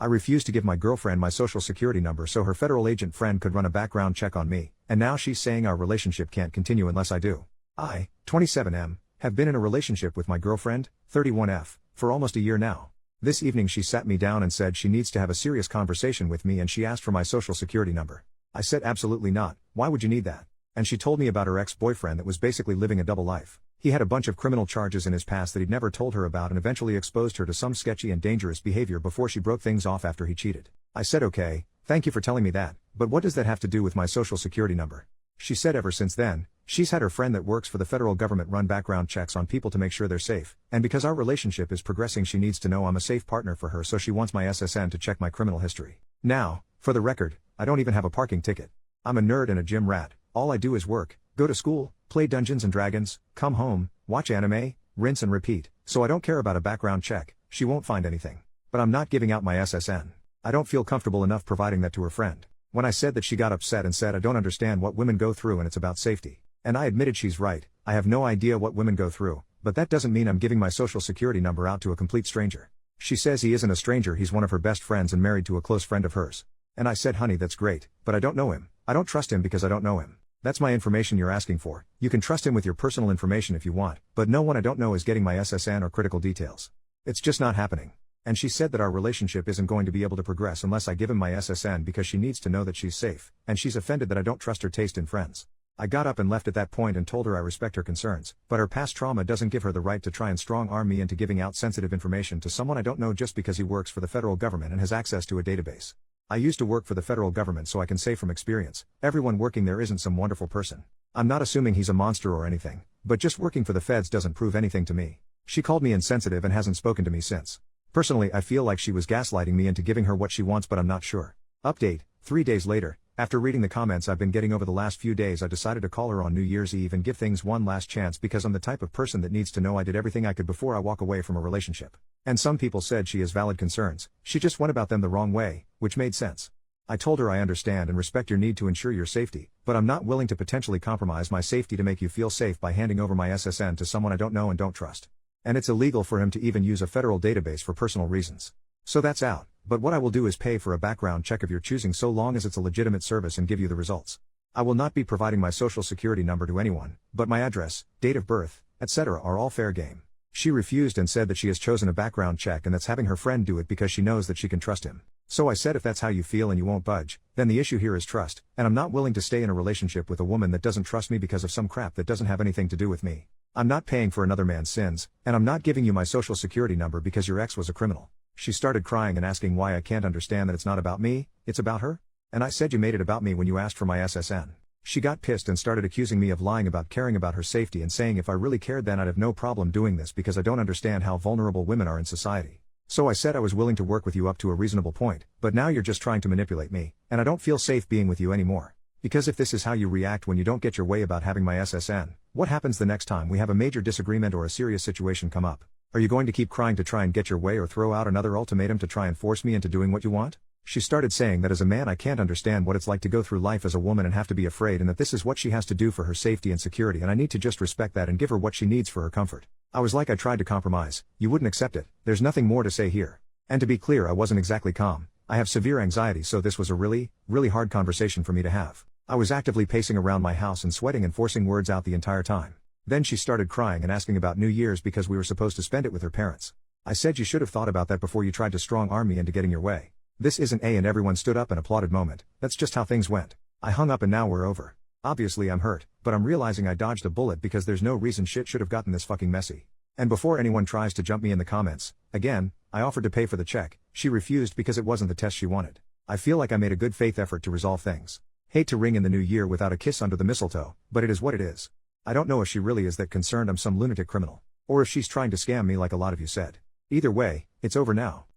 I refused to give my girlfriend my social security number so her federal agent friend could run a background check on me, and now she's saying our relationship can't continue unless I do. I, 27M, have been in a relationship with my girlfriend, 31F, for almost a year now. This evening she sat me down and said she needs to have a serious conversation with me and she asked for my social security number. I said absolutely not, why would you need that? And she told me about her ex-boyfriend that was basically living a double life. He had a bunch of criminal charges in his past that he'd never told her about and eventually exposed her to some sketchy and dangerous behavior before she broke things off after he cheated. I said okay, thank you for telling me that, but what does that have to do with my social security number? She said ever since then, she's had her friend that works for the federal government run background checks on people to make sure they're safe, and because our relationship is progressing she needs to know I'm a safe partner for her so she wants my SSN to check my criminal history. Now, for the record, I don't even have a parking ticket. I'm a nerd and a gym rat, all I do is work, go to school, play Dungeons and Dragons, come home, watch anime, rinse and repeat, so I don't care about a background check, she won't find anything. But I'm not giving out my SSN. I don't feel comfortable enough providing that to her friend. When I said that she got upset and said I don't understand what women go through and it's about safety. And I admitted she's right, I have no idea what women go through, but that doesn't mean I'm giving my social security number out to a complete stranger. She says he isn't a stranger, he's one of her best friends and married to a close friend of hers. And I said honey that's great, but I don't know him. I don't trust him because I don't know him. That's my information you're asking for. You can trust him with your personal information if you want, but no one I don't know is getting my SSN or critical details. It's just not happening. And she said that our relationship isn't going to be able to progress unless I give him my SSN because she needs to know that she's safe, and she's offended that I don't trust her taste in friends. I got up and left at that point and told her I respect her concerns, but her past trauma doesn't give her the right to try and strong-arm me into giving out sensitive information to someone I don't know just because he works for the federal government and has access to a database. I used to work for the federal government so I can say from experience, everyone working there isn't some wonderful person. I'm not assuming he's a monster or anything, but just working for the feds doesn't prove anything to me. She called me insensitive and hasn't spoken to me since. Personally, I feel like she was gaslighting me into giving her what she wants, but I'm not sure. Update, 3 days later, after reading the comments I've been getting over the last few days, I decided to call her on New Year's Eve and give things one last chance because I'm the type of person that needs to know I did everything I could before I walk away from a relationship. And some people said she has valid concerns, she just went about them the wrong way, which made sense. I told her I understand and respect your need to ensure your safety, but I'm not willing to potentially compromise my safety to make you feel safe by handing over my SSN to someone I don't know and don't trust. And it's illegal for him to even use a federal database for personal reasons. So that's out, but what I will do is pay for a background check of your choosing so long as it's a legitimate service and give you the results. I will not be providing my social security number to anyone, but my address, date of birth, etc. are all fair game. She refused and said that she has chosen a background check and that's having her friend do it because she knows that she can trust him. So I said if that's how you feel and you won't budge, then the issue here is trust, and I'm not willing to stay in a relationship with a woman that doesn't trust me because of some crap that doesn't have anything to do with me. I'm not paying for another man's sins, and I'm not giving you my social security number because your ex was a criminal. She started crying and asking why I can't understand that it's not about me, it's about her? And I said you made it about me when you asked for my SSN. She got pissed and started accusing me of lying about caring about her safety and saying if I really cared then I'd have no problem doing this because I don't understand how vulnerable women are in society. So I said I was willing to work with you up to a reasonable point, but now you're just trying to manipulate me, and I don't feel safe being with you anymore. Because if this is how you react when you don't get your way about having my SSN, what happens the next time we have a major disagreement or a serious situation come up? Are you going to keep crying to try and get your way or throw out another ultimatum to try and force me into doing what you want? She started saying that as a man I can't understand what it's like to go through life as a woman and have to be afraid and that this is what she has to do for her safety and security and I need to just respect that and give her what she needs for her comfort. I was like I tried to compromise, you wouldn't accept it, there's nothing more to say here. And to be clear I wasn't exactly calm, I have severe anxiety so this was a really hard conversation for me to have. I was actively pacing around my house and sweating and forcing words out the entire time. Then she started crying and asking about New Year's because we were supposed to spend it with her parents. I said you should have thought about that before you tried to strong-arm me into getting your way. This isn't a and everyone stood up and applauded moment, that's just how things went. I hung up and now we're over. Obviously I'm hurt, but I'm realizing I dodged a bullet because there's no reason shit should have gotten this fucking messy. And before anyone tries to jump me in the comments, again, I offered to pay for the check, she refused because it wasn't the test she wanted. I feel like I made a good faith effort to resolve things. Hate to ring in the new year without a kiss under the mistletoe, but it is what it is. I don't know if she really is that concerned I'm some lunatic criminal, or if she's trying to scam me like a lot of you said. Either way, it's over now.